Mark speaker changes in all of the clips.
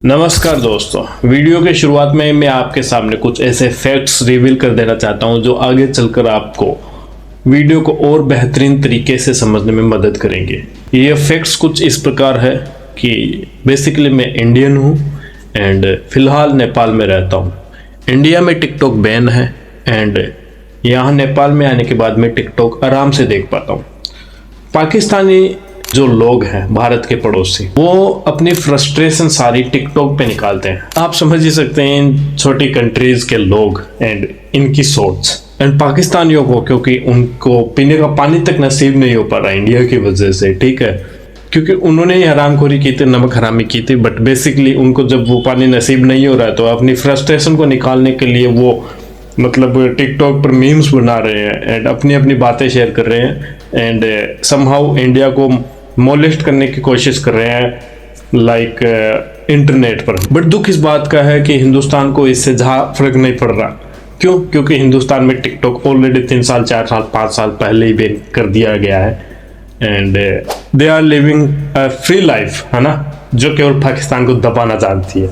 Speaker 1: नमस्कार दोस्तों, वीडियो के शुरुआत में मैं आपके सामने कुछ ऐसे फैक्ट्स रिवील कर देना चाहता हूं जो आगे चलकर आपको वीडियो को और बेहतरीन तरीके से समझने में मदद करेंगे। ये फैक्ट्स कुछ इस प्रकार है कि बेसिकली मैं इंडियन हूं एंड फिलहाल नेपाल में रहता हूं। इंडिया में टिकटॉक बैन है एंड यहाँ नेपाल में आने के बाद मैं टिकटॉक आराम से देख पाता हूँ। पाकिस्तानी जो लोग हैं भारत के पड़ोसी, वो अपनी फ्रस्ट्रेशन सारी टिकटॉक पे निकालते हैं। आप समझ ही सकते हैं इन छोटी कंट्रीज के लोग एंड इनकी सोच। एंड पाकिस्तानियों को, क्योंकि उनको पीने का पानी तक नसीब नहीं हो पा रहा इंडिया की वजह से, ठीक है, क्योंकि उन्होंने ही हरामखोरी की थी, नमक हरामी की थी, बट बेसिकली उनको जब वो पानी नसीब नहीं हो रहा है तो अपनी फ्रस्ट्रेशन को निकालने के लिए वो मतलब टिकटॉक पर मीम्स बना रहे हैं एंड अपनी अपनी बातें शेयर कर रहे हैं एंड समहाउ इंडिया को मोलेस्ट करने की कोशिश कर रहे हैं लाइक इंटरनेट पर। बट दुख इस बात का है कि हिंदुस्तान को इससे जहाँ फर्क नहीं पड़ रहा। क्यों? क्योंकि हिंदुस्तान में टिकटॉक ऑलरेडी 3 साल 4 साल 5 साल पहले ही बैन कर दिया गया है and they are living free life, है ना, जो केवल पाकिस्तान को दबाना जानती है।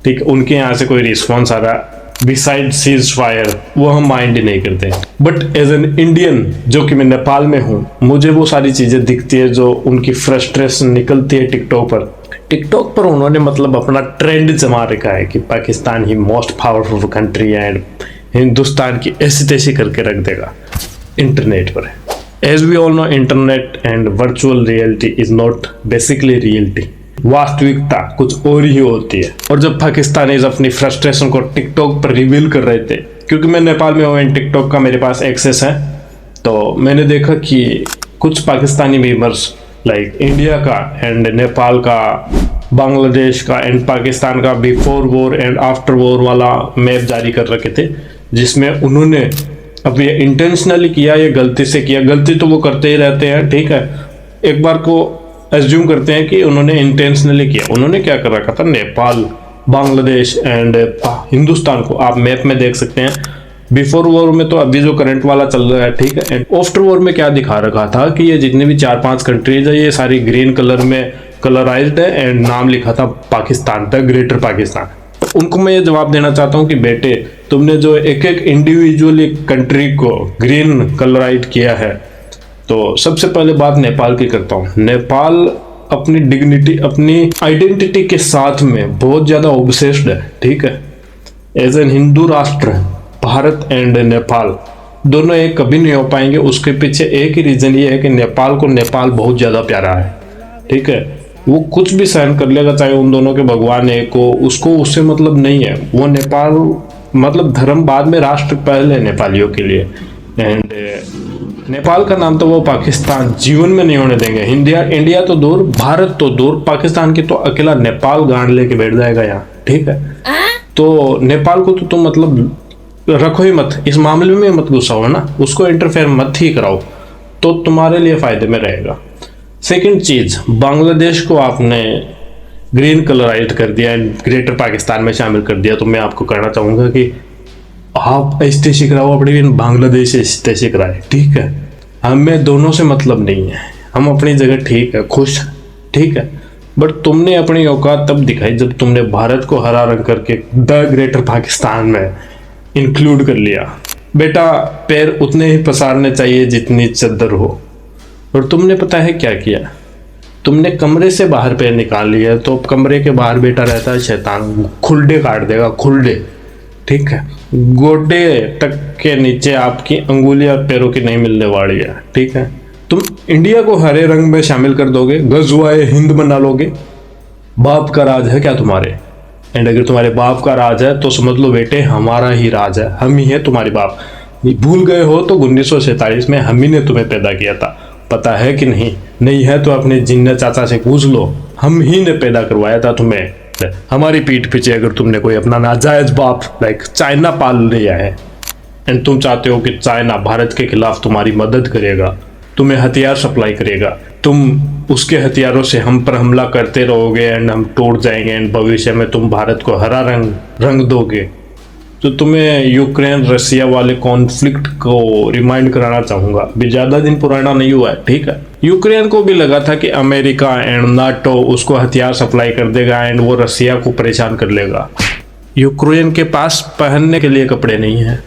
Speaker 1: ठीक, उनके यहाँ से कोई रिस्पॉन्स आ रहा बिसाइड सीज फायर वो हम माइंड ही नहीं करते। बट एज एन इंडियन जो कि मैं नेपाल में हूँ, मुझे वो सारी चीजें दिखती है जो उनकी फ्रस्ट्रेशन निकलती है टिकटॉक पर। टिकटॉक पर उन्होंने मतलब अपना ट्रेंड जमा रखा है कि पाकिस्तान ही मोस्ट पावरफुल कंट्री है एंड हिंदुस्तान की ऐसी तैसी करके रख देगा इंटरनेट पर। As we all know, internet and virtual reality is not basically reality. वास्तविकता कुछ और ही होती है। और जब पाकिस्तानीज अपनी फ्रस्ट्रेशन को टिकटॉक पर रिवील कर रहे थे, क्योंकि मैं नेपाल में हूँ एंड टिकटॉक का मेरे पास एक्सेस है, तो मैंने देखा कि कुछ पाकिस्तानी मीमर्स लाइक इंडिया का एंड नेपाल का, बांग्लादेश का एंड पाकिस्तान का before war and after war वाला मैप जारी कर रखे थे, जिसमें उन्होंने अब ये इंटेंशनली किया, ये गलती से किया, गलती तो वो करते ही रहते हैं, ठीक है, एक बार को एज्यूम करते हैं कि उन्होंने इंटेंशनली किया। उन्होंने क्या कर रखा था, नेपाल, बांग्लादेश एंड हिंदुस्तान को आप मैप में देख सकते हैं। बिफोर वॉर में तो अभी जो करंट वाला चल रहा है, ठीक है, एंड आफ्टर वॉर में क्या दिखा रखा था कि ये जितने भी 4-5 कंट्रीज है ये सारी ग्रीन कलर में कलराइज्ड है एंड नाम लिखा था पाकिस्तान, द ग्रेटर पाकिस्तान। उनको मैं ये जवाब देना चाहता हूँ कि बेटे, तुमने जो एक एक इंडिविजुअली कंट्री को ग्रीन कलराइज किया है, तो सबसे पहले बात नेपाल की करता हूँ। नेपाल अपनी डिग्निटी, अपनी आइडेंटिटी के साथ में बहुत ज़्यादा ऑब्सेस्ड है, ठीक है। एज एन हिंदू राष्ट्र भारत एंड नेपाल दोनों एक कभी नहीं हो पाएंगे। उसके पीछे एक ही रीज़न ये है कि नेपाल को नेपाल बहुत ज़्यादा प्यारा है, ठीक है। वो कुछ भी सहन कर लेगा, चाहे उन दोनों के भगवान एक हो, उसको उससे मतलब नहीं है। वो नेपाल मतलब धर्म बाद में, राष्ट्र पहले है नेपालियों के लिए। एंड नेपाल का नाम तो वो पाकिस्तान जीवन में नहीं होने देंगे। इंडिया तो दूर, भारत तो दूर, पाकिस्तान की तो अकेला नेपाल गांड लेके बैठ जाएगा यहाँ, ठीक है। तो नेपाल को तो तुम मतलब रखो ही मत, इस मामले में मत घुसाओ, है ना, उसको इंटरफेयर मत ही कराओ, तो तुम्हारे लिए फायदे में रहेगा। सेकंड चीज, बांग्लादेश को आपने ग्रीन कलराइज कर दिया एंड ग्रेटर पाकिस्तान में शामिल कर दिया, तो मैं आपको कहना चाहूंगा कि आप ऐसे कराओ, अपनी बांग्लादेश ऐसे कराए, ठीक है। हमें दोनों से मतलब नहीं है, हम अपनी जगह ठीक है, खुश, ठीक है। बट तुमने अपनी औकात तब दिखाई जब तुमने भारत को हरा रंग करके द ग्रेटर पाकिस्तान में इंक्लूड कर लिया। बेटा, पैर उतने ही पसारने चाहिए जितनी चद्दर हो। और तुमने पता है क्या किया, तुमने कमरे से बाहर पैर निकाल लिया, तो कमरे के बाहर बेटा रहता है शैतान, खुलडे काट देगा, खुलडे, ठीक है। गोडे तक के नीचे आपकी अंगुलियां पैरों की नहीं मिलने वाली है, ठीक है। तुम इंडिया को हरे रंग में शामिल कर दोगे, गज़वाए हिंद बना लोगे। बाप का राज है क्या तुम्हारे? एंड अगर तुम्हारे बाप का राज है तो समझ लो बेटे, हमारा ही राज है, हम ही है तुम्हारे बाप। भूल गए हो तो 1947 में हम ही ने तुम्हें पैदा किया था, पता है कि नहीं? नहीं है तो अपने जिन्ना चाचा से पूछ लो, हम ही ने पैदा करवाया था तुम्हें। हमारी पीठ पीछे अगर तुमने कोई अपना नाजायज बाप लाइक चाइना पाल लिया है एंड तुम चाहते हो कि चाइना भारत के खिलाफ तुम्हारी मदद करेगा, तुम्हें हथियार सप्लाई करेगा, तुम उसके हथियारों से हम पर हमला करते रहोगे एंड हम टूट जाएंगे एंड भविष्य में तुम भारत को हरा रंग दोगे, तो तुम्हें यूक्रेन रसिया वाले कॉन्फ्लिक्ट को रिमाइंड कराना चाहूँगा। भी ज़्यादा दिन पुराना नहीं हुआ है, ठीक है। यूक्रेन को भी लगा था कि अमेरिका एंड नाटो उसको हथियार सप्लाई कर देगा एंड वो रसिया को परेशान कर लेगा। यूक्रेन के पास पहनने के लिए कपड़े नहीं है,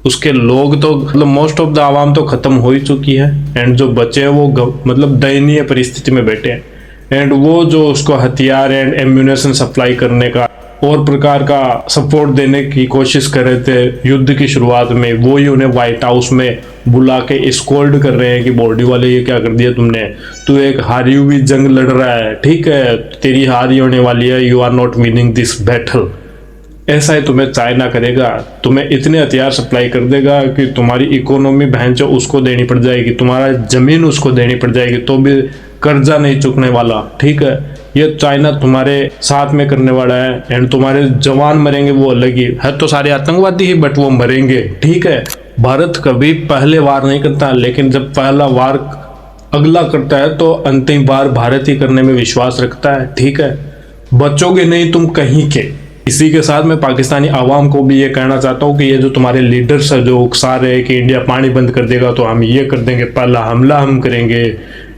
Speaker 1: उसके लोग तो मतलब मोस्ट ऑफ द आवाम तो खत्म हो ही चुकी है एंड जो बचे हैं वो मतलब दयनीय परिस्थिति में बैठे हैं एंड वो जो उसको हथियार एंड एम्यूनेशन सप्लाई करने का और प्रकार का सपोर्ट देने की कोशिश कर रहे थे युद्ध की शुरुआत में, वो ही उन्हें व्हाइट हाउस में बुला के स्कोल्ड कर रहे हैं कि बॉडी वाले ये क्या कर दिया तुमने, तू एक हारी हुई जंग लड़ रहा है, ठीक है तेरी हार ही होने वाली है, you are not winning this battle. ऐसा ही तुम्हें चाइना करेगा, तुम्हें इतने हथियार सप्लाई कर देगा कि तुम्हारी इकोनॉमी बहन जो उसको देनी पड़ जाएगी, तुम्हारा जमीन उसको देनी पड़ जाएगी, तो भी कर्जा नहीं चुकने वाला, ठीक है। ये चाइना तुम्हारे साथ में करने वाला है एंड तुम्हारे जवान मरेंगे वो अलग ही है, तो सारे आतंकवादी ही बट वो मरेंगे, ठीक है। भारत कभी पहले वार नहीं करता, लेकिन जब पहला वार अगला करता है तो अंतिम वार भारत ही करने में विश्वास रखता है, ठीक है। बचोगे नहीं तुम कहीं के। इसी के साथ मैं पाकिस्तानी आवाम को भी ये कहना चाहता हूँ कि ये जो तुम्हारे लीडर्स है जो उकसा रहे हैं कि इंडिया पानी बंद कर देगा तो हम ये कर देंगे, पहला हमला हम करेंगे,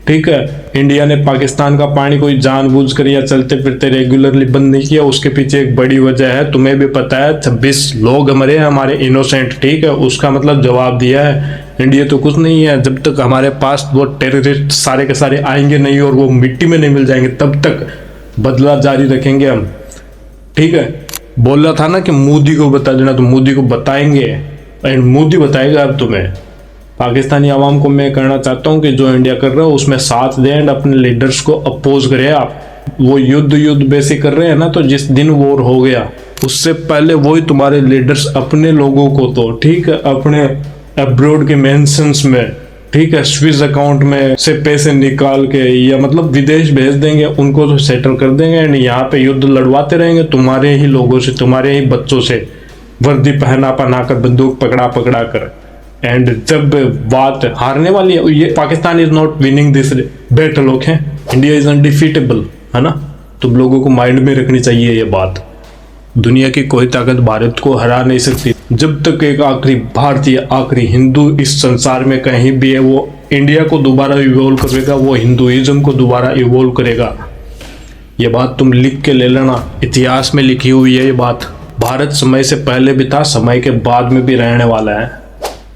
Speaker 1: ठीक है। इंडिया ने पाकिस्तान का पानी कोई जानबूझकर या चलते फिरते रेगुलरली बंद नहीं किया, उसके पीछे एक बड़ी वजह है, तुम्हें भी पता है 26 लोग मरे हैं हमारे इनोसेंट, ठीक है। उसका मतलब जवाब दिया है इंडिया तो कुछ नहीं है, जब तक हमारे पास वो टेररिस्ट सारे के सारे आएंगे नहीं और वो मिट्टी में नहीं मिल जाएंगे तब तक बदला जारी रखेंगे हम, ठीक है। बोल रहा था ना कि मोदी को बता देना, तो मोदी को बताएंगे एंड मोदी बताएगा अब तुम्हें। पाकिस्तानी आवाम को मैं कहना चाहता हूँ कि जो इंडिया कर रहा है उसमें साथ दें एंड अपने लीडर्स को अपोज करें। आप वो युद्ध बेसिक कर रहे हैं ना, तो जिस दिन वॉर हो गया उससे पहले वही तुम्हारे लीडर्स अपने लोगों को तो ठीक है अपने अब्रॉड के मेंशंस में, ठीक है, स्विस अकाउंट में से पैसे निकाल के या मतलब विदेश भेज देंगे, उनको तो सेटल कर देंगे एंड यहाँ पे युद्ध लड़वाते रहेंगे तुम्हारे ही लोगों से, तुम्हारे ही बच्चों से, वर्दी पहना कर बंदूक पकड़ा कर। एंड जब बात हारने वाली है, ये Pakistan is not winning this battle, okay, India is undefeatable, है ना। तुम लोगों को माइंड में रखनी चाहिए ये बात। दुनिया की कोई ताकत भारत को हरा नहीं सकती। जब तक एक आखिरी भारतीय, आखिरी हिंदू इस संसार में कहीं भी है, वो इंडिया को दोबारा इवोल्व करेगा, वो हिंदुइज्म को दोबारा इवोल्व करेगा। ये बात तुम लिख के ले लेना, इतिहास में लिखी हुई है ये बात। भारत समय से पहले भी था, समय के बाद में भी रहने वाला है।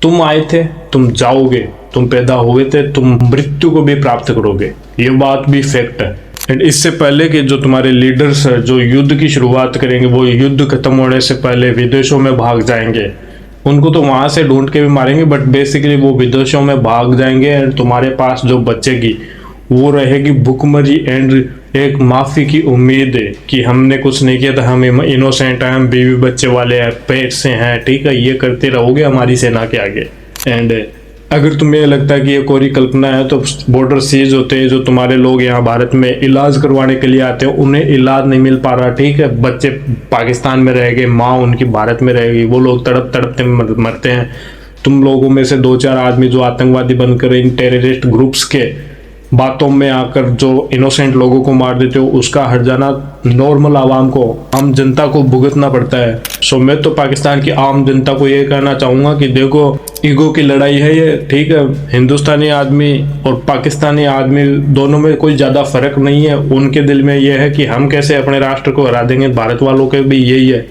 Speaker 1: तुम आए थे, तुम जाओगे, तुम पैदा हुए थे, तुम मृत्यु को भी प्राप्त करोगे, ये बात भी फैक्ट है। एंड इससे पहले कि जो तुम्हारे लीडर्स हैं जो युद्ध की शुरुआत करेंगे, वो युद्ध खत्म होने से पहले विदेशों में भाग जाएंगे। उनको तो वहां से ढूंढ के भी मारेंगे, बट बेसिकली वो विदेशों में भाग जाएंगे एंड तुम्हारे पास जो बचेगी वो रहेगी भुखमरी एंड एक माफी की उम्मीद है कि हमने कुछ नहीं किया था, हम इनोसेंट हैं, हम बीवी बच्चे वाले हैं, पेट से हैं, ठीक है, ये करते रहोगे हमारी सेना के आगे। एंड अगर तुम्हें लगता है कि ये कोरी कल्पना है, तो बॉर्डर सीज होते हैं, जो तुम्हारे लोग यहाँ भारत में इलाज करवाने के लिए आते हैं, उन्हें इलाज नहीं मिल पा रहा, ठीक है, बच्चे पाकिस्तान में रह गए, माँ उनकी भारत में रह गई, वो लोग तड़पते मरते हैं। तुम लोगों में से 2-4 आदमी जो आतंकवादी बनकर इन टेररिस्ट ग्रुप्स के बातों में आकर जो इनोसेंट लोगों को मार देते हो, उसका हट जाना नॉर्मल आवाम को, आम जनता को भुगतना पड़ता है। सो मैं तो पाकिस्तान की आम जनता को ये कहना चाहूँगा कि देखो, ईगो की लड़ाई है ये, ठीक है। हिंदुस्तानी आदमी और पाकिस्तानी आदमी दोनों में कोई ज़्यादा फर्क नहीं है। उनके दिल में ये है कि हम कैसे अपने राष्ट्र को हरा देंगे, भारत वालों के भी यही है,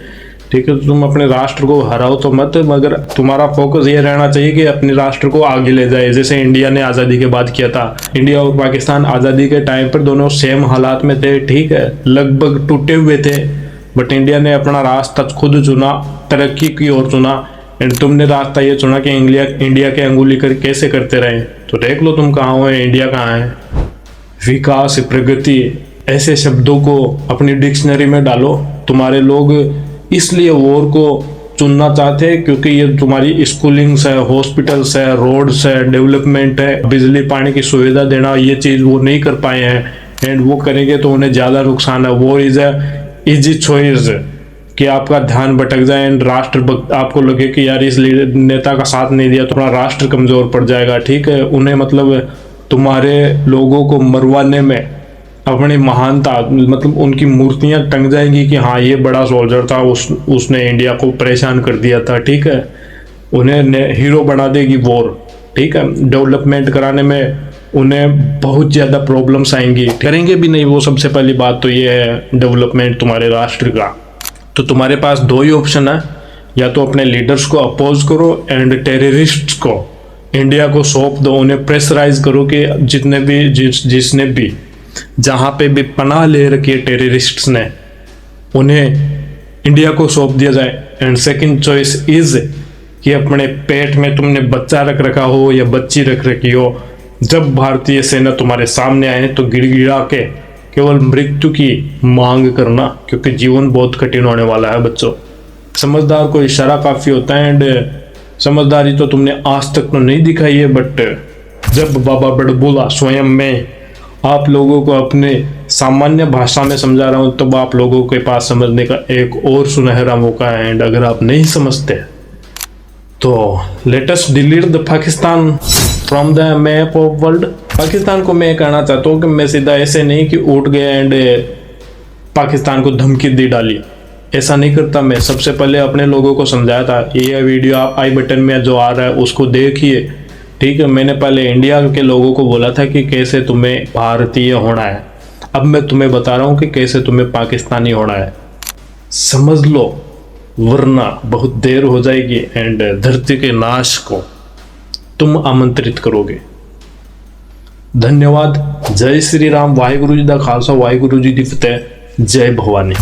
Speaker 1: ठीक है। तुम अपने राष्ट्र को हराओ तो मत, मगर तुम्हारा फोकस ये रहना चाहिए कि अपने राष्ट्र को आगे ले जाए, जैसे इंडिया ने आज़ादी के बाद किया था। इंडिया और पाकिस्तान आज़ादी के टाइम पर दोनों सेम हालात में थे, ठीक है, लगभग टूटे हुए थे, बट इंडिया ने अपना रास्ता खुद चुना, तरक्की की ओर चुना। एंड तुमने रास्ता ये चुना कि इंडिया के अंगुली कर कैसे करते रहे, तो देख लो तुम कहाँ हो, इंडिया कहाँ है। विकास, प्रगति, ऐसे शब्दों को अपनी डिक्शनरी में डालो। तुम्हारे लोग इसलिए वॉर को चुनना चाहते हैं क्योंकि ये तुम्हारी स्कूलिंग्स है, हॉस्पिटल्स है, रोड्स है, डेवलपमेंट है, बिजली पानी की सुविधा देना, ये चीज़ वो नहीं कर पाए हैं एंड वो करेंगे तो उन्हें ज़्यादा नुकसान है। वो इज इजी चॉइस कि आपका ध्यान भटक जाए एंड राष्ट्र आपको लगे कि यार इस नेता का साथ नहीं दिया तो अपना राष्ट्र कमज़ोर पड़ जाएगा, ठीक है। उन्हें मतलब तुम्हारे लोगों को मरवाने में अपनी महानता, मतलब उनकी मूर्तियां टंग जाएंगी कि हाँ ये बड़ा सोल्जर था, उसने इंडिया को परेशान कर दिया था, ठीक है। उन्हें हीरो बना देगी वॉर, ठीक है। डेवलपमेंट कराने में उन्हें बहुत ज़्यादा प्रॉब्लम्स आएंगी, करेंगे भी नहीं वो। सबसे पहली बात तो ये है डेवलपमेंट तुम्हारे राष्ट्र का। तो तुम्हारे पास दो ही ऑप्शन है, या तो अपने लीडर्स को अपोज करो एंड टेररिस्ट्स को इंडिया को सौंप दो, उन्हें प्रेशराइज करो कि जिसने भी जहाँ पे भी पनाह ले रखी है टेररिस्ट्स ने, उन्हें इंडिया को सौंप दिया जाए। एंड सेकंड चॉइस इज कि अपने पेट में तुमने बच्चा रख रखा हो या बच्ची रख रखी हो, जब भारतीय सेना तुम्हारे सामने आए तो गिड़गिड़ा के केवल मृत्यु की मांग करना, क्योंकि जीवन बहुत कठिन होने वाला है बच्चों। समझदार को इशारा काफ़ी होता है, एंड समझदारी तो तुमने आज तक तो नहीं दिखाई है, बट जब बाबा बड़बुला स्वयं मैं आप लोगों को अपने सामान्य भाषा में समझा रहा हूँ, तब आप लोगों के पास समझने का एक और सुनहरा मौका है। एंड अगर आप नहीं समझते तो let us delete the Pakistan from the map of world. Pakistan को मैं कहना चाहता हूँ कि मैं सीधा ऐसे नहीं कि उठ गया एंड पाकिस्तान को धमकी दे डाली, ऐसा नहीं करता मैं। सबसे पहले अपने लोगों को समझाया था। ये वीडियो आप आई बटन में जो आ रहा है उसको देखिए, ठीक है। मैंने पहले इंडिया के लोगों को बोला था कि कैसे तुम्हें भारतीय होना है, अब मैं तुम्हें बता रहा हूँ कि कैसे तुम्हें पाकिस्तानी होना है। समझ लो, वरना बहुत देर हो जाएगी एंड धरती के नाश को तुम आमंत्रित करोगे। धन्यवाद। जय श्री राम। वाहिगुरु जी दा खालसा, वाहिगुरु जी दी फतेह। जय भवानी।